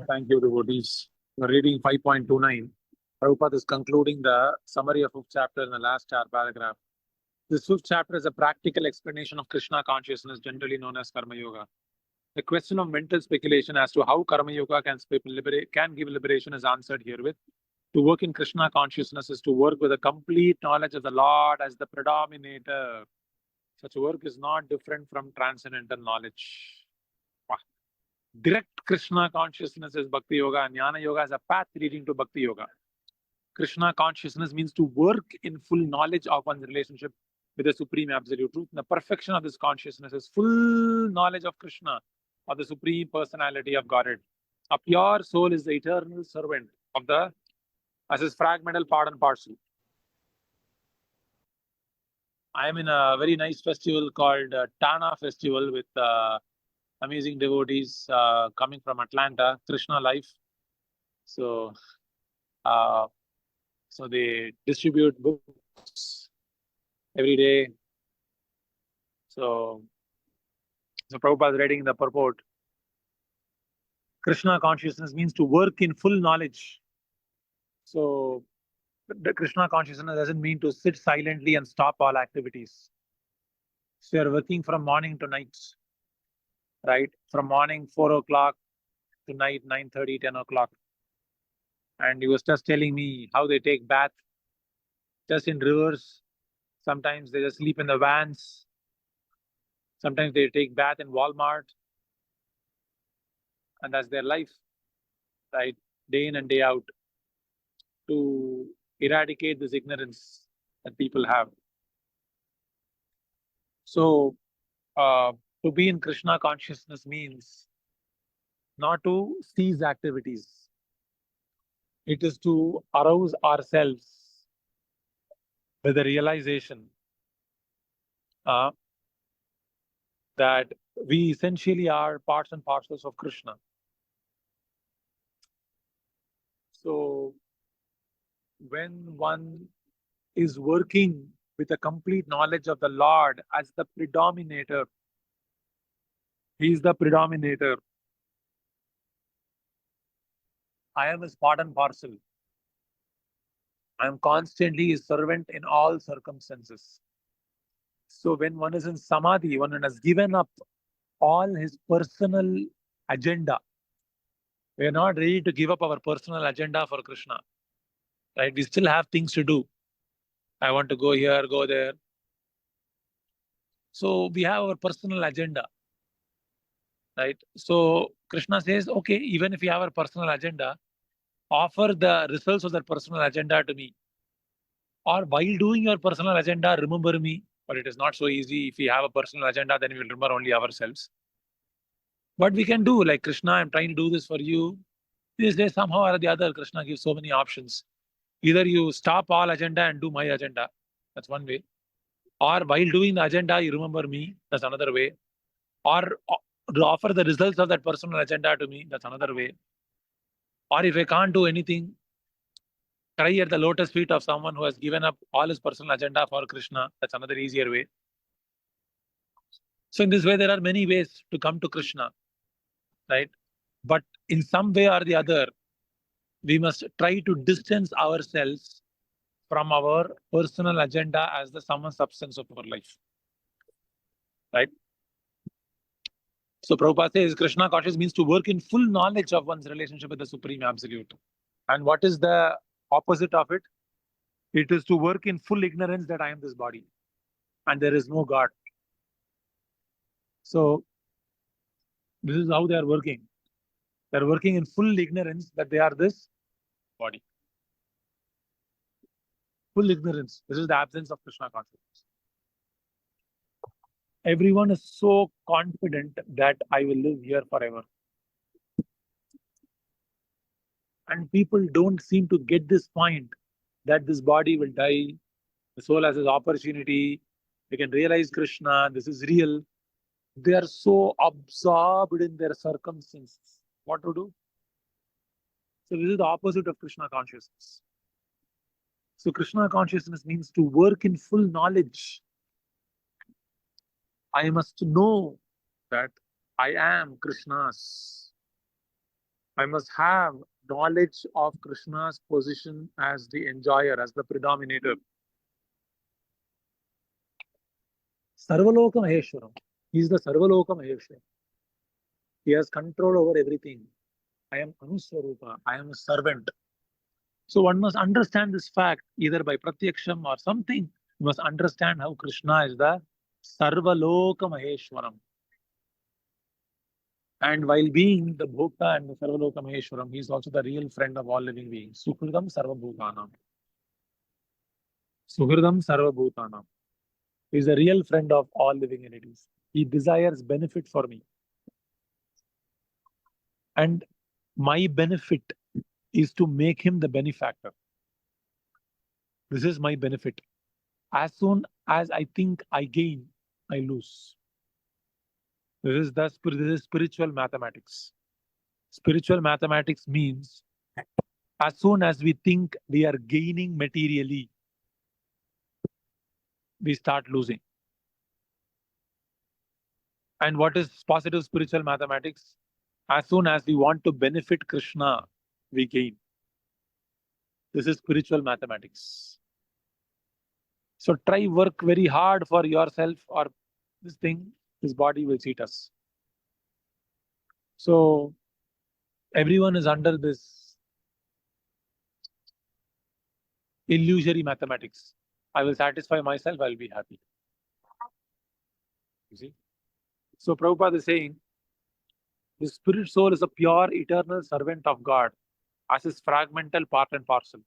Thank you, devotees. We're reading 5.29. Prabhupada is concluding the summary of fifth chapter in the last paragraph. This fifth chapter is a practical explanation of Krishna consciousness, generally known as Karma Yoga. The question of mental speculation as to how Karma Yoga can give liberation is answered herewith. To work in Krishna consciousness is to work with a complete knowledge of the Lord as the predominator. Such work is not different from transcendental knowledge. Direct Krishna consciousness is Bhakti Yoga, and Jnana Yoga is a path leading to Bhakti Yoga. Krishna consciousness means to work in full knowledge of one's relationship with the Supreme Absolute Truth. And the perfection of this consciousness is full knowledge of Krishna, of the Supreme Personality of Godhead. A pure soul is the eternal servant of the, as his fragmental part and parcel. I am in a very nice festival called Tana Festival with amazing devotees coming from Atlanta, Krishna Life. So they distribute books every day. So Prabhupada is writing the purport. Krishna consciousness means to work in full knowledge. So the Krishna consciousness doesn't mean to sit silently and stop all activities. So you're working from morning to night, right? From morning 4 o'clock to night 9:30, 10 o'clock. And he was just telling me how they take bath just in rivers. Sometimes they just sleep in the vans. Sometimes they take bath in Walmart. And that's their life, right? Day in and day out, to eradicate this ignorance that people have. So to be in Krishna consciousness means not to cease activities. It is to arouse ourselves with the realization that we essentially are parts and parcels of Krishna. So when one is working with a complete knowledge of the Lord as the predominator, he is the predominator. I am his part and parcel. I am constantly his servant in all circumstances. So when one is in samadhi, one has given up all his personal agenda. We are not ready to give up our personal agenda for Krishna. Right? We still have things to do. I want to go here, go there. So we have our personal agenda. Right? So Krishna says, okay, even if you have a personal agenda, offer the results of that personal agenda to me. Or while doing your personal agenda, remember me. But it is not so easy. If we have a personal agenda, then we will remember only ourselves. But we can do, like, Krishna, I'm trying to do this for you. These days, somehow or the other, Krishna gives so many options. Either you stop all agenda and do my agenda. That's one way. Or while doing the agenda, you remember me. That's another way. Or offer the results of that personal agenda to me. That's another way. Or if I can't do anything, cry at the lotus feet of someone who has given up all his personal agenda for Krishna. That's another easier way. So in this way, there are many ways to come to Krishna, right? But in some way or the other, we must try to distance ourselves from our personal agenda as the sum and substance of our life, right? So Prabhupada says Krishna consciousness means to work in full knowledge of one's relationship with the Supreme Absolute. And what is the opposite of it? It is to work in full ignorance that I am this body and there is no God. So this is how they are working. They are working in full ignorance that they are this body. Full ignorance. This is the absence of Krishna consciousness. Everyone is so confident that I will live here forever. And people don't seem to get this point that this body will die, the soul has this opportunity, they can realize Krishna, this is real. They are so absorbed in their circumstances. What to do? So this is the opposite of Krishna consciousness. So Krishna consciousness means to work in full knowledge. I must know that I am Krishna's. I must have knowledge of Krishna's position as the enjoyer, as the predominator. Sarva-loka-maheśvaraṃ. He is the sarva-loka-maheśvaraṃ. He has control over everything. I am Anuswarupa. I am a servant. So one must understand this fact either by pratyaksham or something. You must understand how Krishna is the sarva-loka-maheśvaraṃ. And while being the bhokta and the sarva-loka-maheśvaraṃ, he is also the real friend of all living beings. Suhṛdaṃ sarva-bhūtānāṃ. Suhṛdaṃ sarva-bhūtānāṃ. He is the real friend of all living entities. He desires benefit for me. And my benefit is to make him the benefactor. This is my benefit. As soon as I think I gain, I lose. This is spiritual mathematics. Spiritual mathematics means as soon as we think we are gaining materially, we start losing. And what is positive spiritual mathematics? As soon as we want to benefit Krishna, we gain. This is spiritual mathematics. So try work very hard for yourself, or this body will cheat us. So everyone is under this illusory mathematics. I will satisfy myself, I will be happy. You see? So Prabhupada is saying, the spirit soul is a pure, eternal servant of God as his fragmental part and parcel.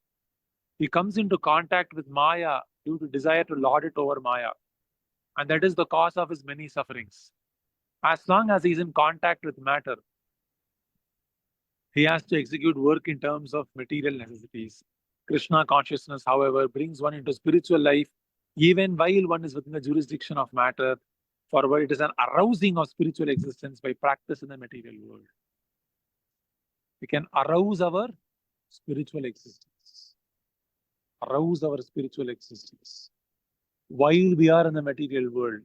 He comes into contact with Maya due to desire to lord it over Maya. And that is the cause of his many sufferings. As long as he is in contact with matter, he has to execute work in terms of material necessities. Krishna consciousness, however, brings one into spiritual life even while one is within the jurisdiction of matter, for it is an arousing of spiritual existence by practice in the material world. We can arouse our spiritual existence. Arouse our spiritual existence. While we are in the material world,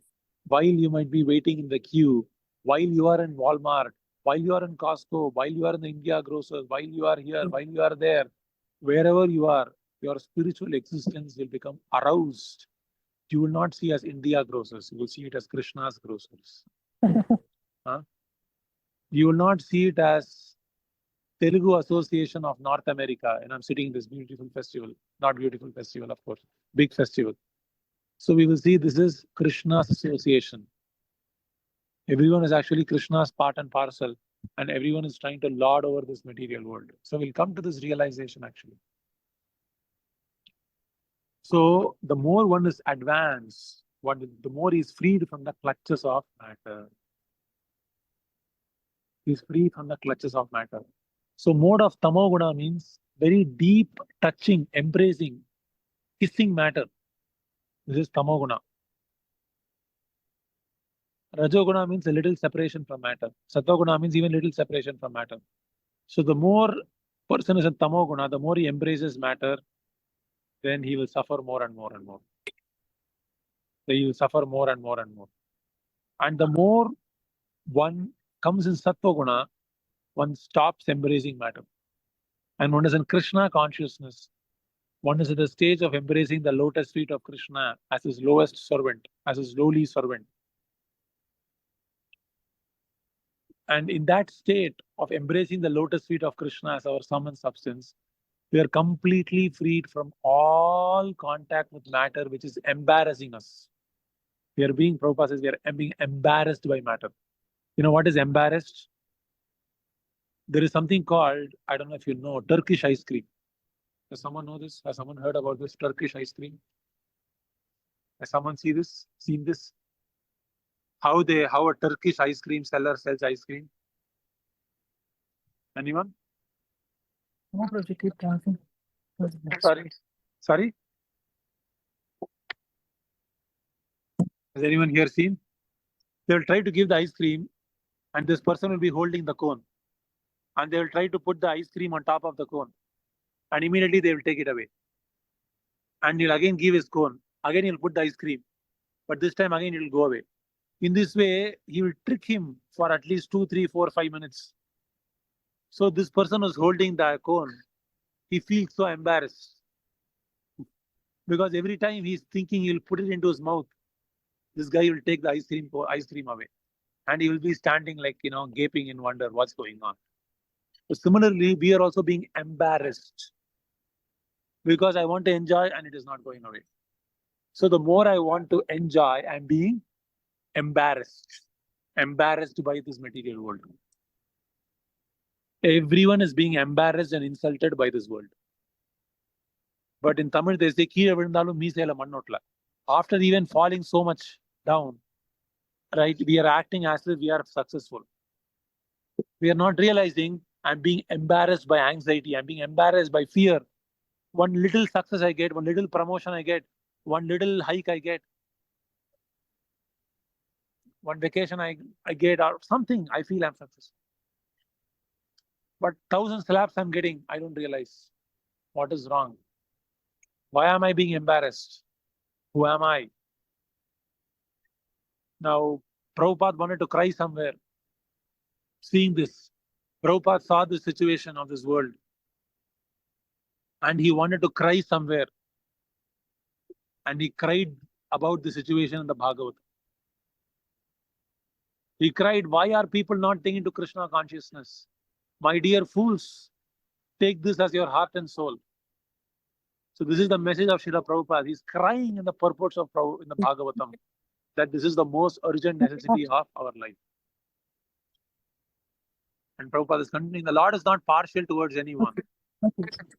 while you might be waiting in the queue, while you are in Walmart, while you are in Costco, while you are in the India grocers, while you are here, while you are there, wherever you are, your spiritual existence will become aroused. You will not see as India grocers, you will see it as Krishna's grocers. You will not see it as Telugu Association of North America, and I'm sitting in this beautiful festival, not beautiful festival, of course, big festival. So we will see this is Krishna's association. Everyone is actually Krishna's part and parcel, and everyone is trying to lord over this material world. So we'll come to this realization actually. So the more one is advanced, the more he is freed from the clutches of matter. He is free from the clutches of matter. So mode of tamoguna means very deep touching, embracing, kissing matter. This is tamoguna. Rajoguna means a little separation from matter. Sattva-guna means even little separation from matter. So the more person is in tamoguna, the more he embraces matter, then he will suffer more and more and more. So he will suffer more and more and more. And the more one comes in sattva-guna, one stops embracing matter. And one is in Krishna consciousness. One is at the stage of embracing the lotus feet of Krishna as his lowest servant, as his lowly servant. And in that state of embracing the lotus feet of Krishna as our sum and substance, we are completely freed from all contact with matter which is embarrassing us. We are being, Prabhupada says, we are being embarrassed by matter. You know what is embarrassed? There is something called, I don't know if you know, Turkish ice cream. Does someone know this? Has someone heard about this Turkish ice cream? Has someone seen this? How a Turkish ice cream seller sells ice cream? Anyone? No, Prabhu, keep talking. Sorry? Has anyone here seen? They will try to give the ice cream and this person will be holding the cone. And they will try to put the ice cream on top of the cone. And immediately they will take it away. And he'll again give his cone. Again he'll put the ice cream. But this time again it will go away. In this way, he will trick him for at least 2, 3, 4, 5 minutes. So this person who's holding the cone, he feels so embarrassed. Because every time he's thinking he'll put it into his mouth, this guy will take the ice cream away. And he will be standing like, gaping in wonder what's going on. So similarly, we are also being embarrassed because I want to enjoy and it is not going away. So the more I want to enjoy, I'm being embarrassed by this material world. Everyone is being embarrassed and insulted by this world. But in Tamil, they say, "Keela vizhundhalum meesela mannotla." After even falling so much down, right, we are acting as if we are successful. We are not realizing I'm being embarrassed by anxiety. I'm being embarrassed by fear. One little success I get, one little promotion I get, one little hike I get, one vacation I get, or something, I feel I'm successful. But 1,000 slaps I'm getting, I don't realize what is wrong. Why am I being embarrassed? Who am I? Now, Prabhupada wanted to cry somewhere. Seeing this, Prabhupada saw the situation of this world and he wanted to cry somewhere. And he cried about the situation in the Bhagavad. He cried, why are people not taking to Krishna consciousness? My dear fools, take this as your heart and soul. So this is the message of Srila Prabhupada. He's crying in the purports of in the Bhagavatam that this is the most urgent necessity of our life. And Prabhupada is continuing, the Lord is not partial towards anyone.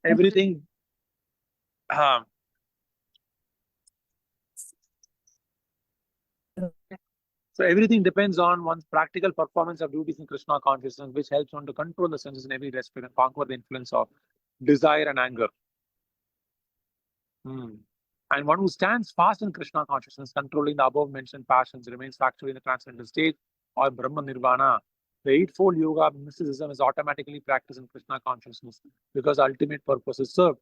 Everything so everything depends on one's practical performance of duties in Krishna consciousness, which helps one to control the senses in every respect and conquer the influence of desire and anger. And one who stands fast in Krishna consciousness, controlling the above mentioned passions, remains factually in the transcendental state or Brahma Nirvana. The eightfold yoga mysticism is automatically practiced in Krishna consciousness because the ultimate purpose is served.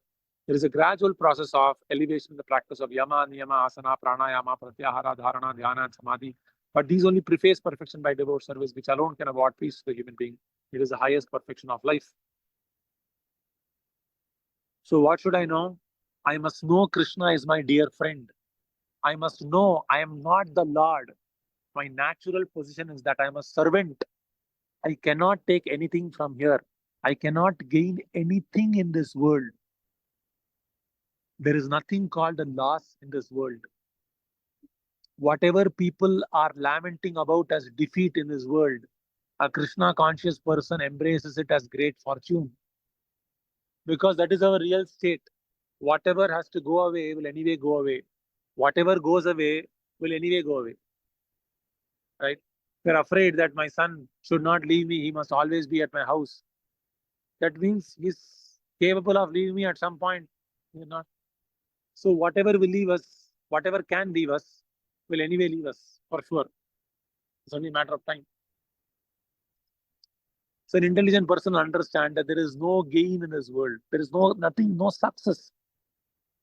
There is a gradual process of elevation in the practice of yama, niyama, asana, pranayama, pratyahara, dharana, dhyana, and samadhi. But these only preface perfection by devout service, which alone can award peace to the human being. It is the highest perfection of life. So what should I know? I must know Krishna is my dear friend. I must know I am not the Lord. My natural position is that I am a servant. I cannot take anything from here. I cannot gain anything in this world. There is nothing called a loss in this world. Whatever people are lamenting about as defeat in this world, a Krishna conscious person embraces it as great fortune. Because that is our real state. Whatever has to go away will anyway go away. Whatever goes away will anyway go away. Right? We're afraid that my son should not leave me. He must always be at my house. That means he's capable of leaving me at some point. He's not. So whatever will leave us, whatever can leave us, will anyway leave us, for sure. It's only a matter of time. So an intelligent person will understand that there is no gain in this world. There is no success.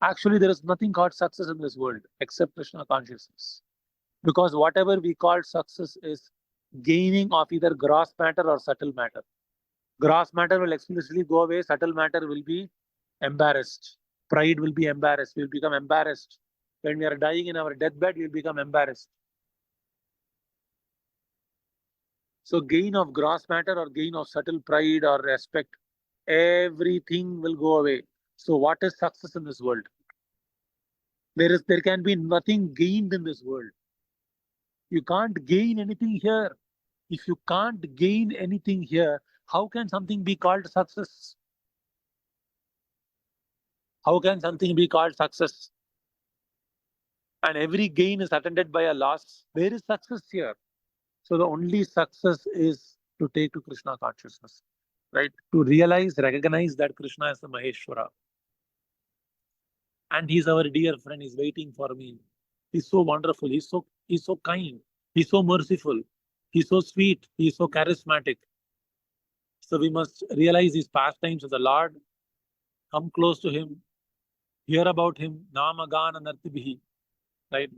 Actually, there is nothing called success in this world except Krishna consciousness. Because whatever we call success is gaining of either gross matter or subtle matter. Gross matter will explicitly go away, subtle matter will be embarrassed. Pride will be embarrassed, we will become embarrassed. When we are dying in our deathbed, we will become embarrassed. So gain of gross matter or gain of subtle pride or respect, everything will go away. So what is success in this world? There can be nothing gained in this world. You can't gain anything here. If you can't gain anything here, how can something be called success? How can something be called success? And every gain is attended by a loss. Where is success here? So the only success is to take to Krishna consciousness, right? To realize, recognize that Krishna is the Maheshwara. And he's our dear friend. He's waiting for me. He's so wonderful. He's so kind. He's so merciful. He's so sweet. He's so charismatic. So we must realize these pastimes of the Lord, come close to him, hear about him, namagana nartibhi, right?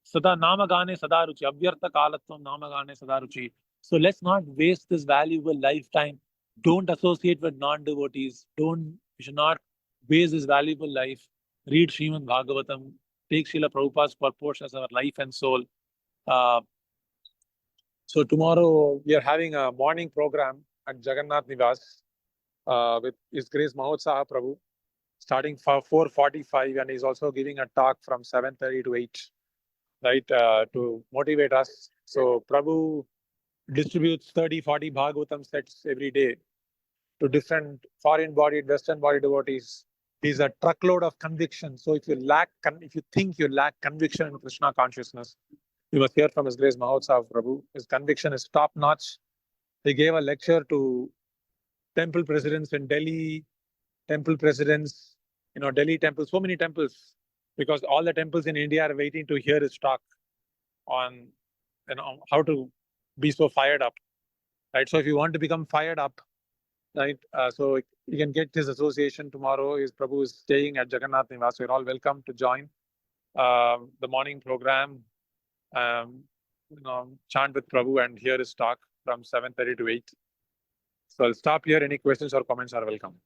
Sada namagane sadaruchi, avyartha kalatvam namagane sadaruchi. So let's not waste this valuable lifetime don't associate with non-devotees. You should not waste this valuable life. Read Srimad Bhagavatam. Take Srila Prabhupada's purpose as our life and soul. So tomorrow we are having a morning program at Jagannath Nivas with His Grace Mahotsaha Prabhu, starting for 4:45, and he's also giving a talk from 7:30 to 8, right, to motivate us. So Prabhu distributes 30-40 Bhagavatam sets every day to different foreign-bodied, Western-bodied devotees. He's a truckload of conviction. So if you think you lack conviction in Krishna consciousness, you must hear from His Grace Mahotsaha Prabhu. His conviction is top-notch. He gave a lecture to temple presidents in Delhi, temple presidents, Delhi temples, so many temples, because all the temples in India are waiting to hear his talk on, how to be so fired up, right? So if you want to become fired up, right, so you can get his association tomorrow. His Prabhu is staying at Jagannath Nivas. So you're all welcome to join the morning program, chant with Prabhu and hear his talk from 7:30 to 8. So I'll stop here. Any questions or comments are welcome.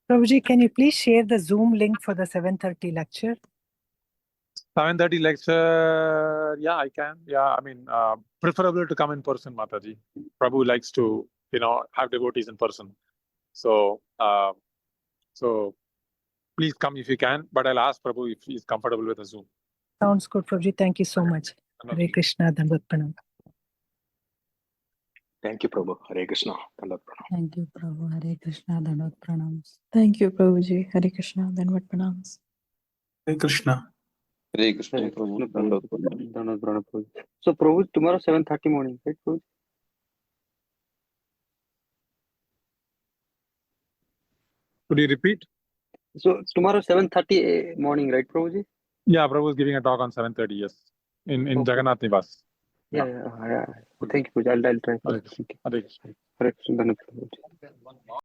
Prabhuji, can you please share the Zoom link for the 7:30 lecture? 7:30 lecture, yeah, I can. Yeah, I mean, preferable to come in person, Mataji. Prabhu likes to, have devotees in person. So, please come if you can, but I'll ask Prabhu if he's comfortable with the Zoom. Sounds good, Prabhuji. Thank you so much. Hare Krishna, Dandavat Pranam. Thank you, Prabhu. Hare Krishna. Dandavat Pranam. Thank you, Prabhu. Hare Krishna, Dandavat Pranam. Thank you, Prabhuji. Hare Krishna, Dandavat Pranam. Hare Krishna. Hare Krishna, Prabhu. Dandavat Pranam. So, Prabhu, tomorrow 7:30 morning, right, Prabhu? Could you repeat? So, tomorrow 7:30 morning, right, Prabhuji? Yeah, Prabhu is giving a talk on 7:30, yes, in Okay. Jagannath Nivas. Yeah. Thank you, Prabhuji. I'll try. Hare Krishna. Hare Krishna. Dandavat Pranam.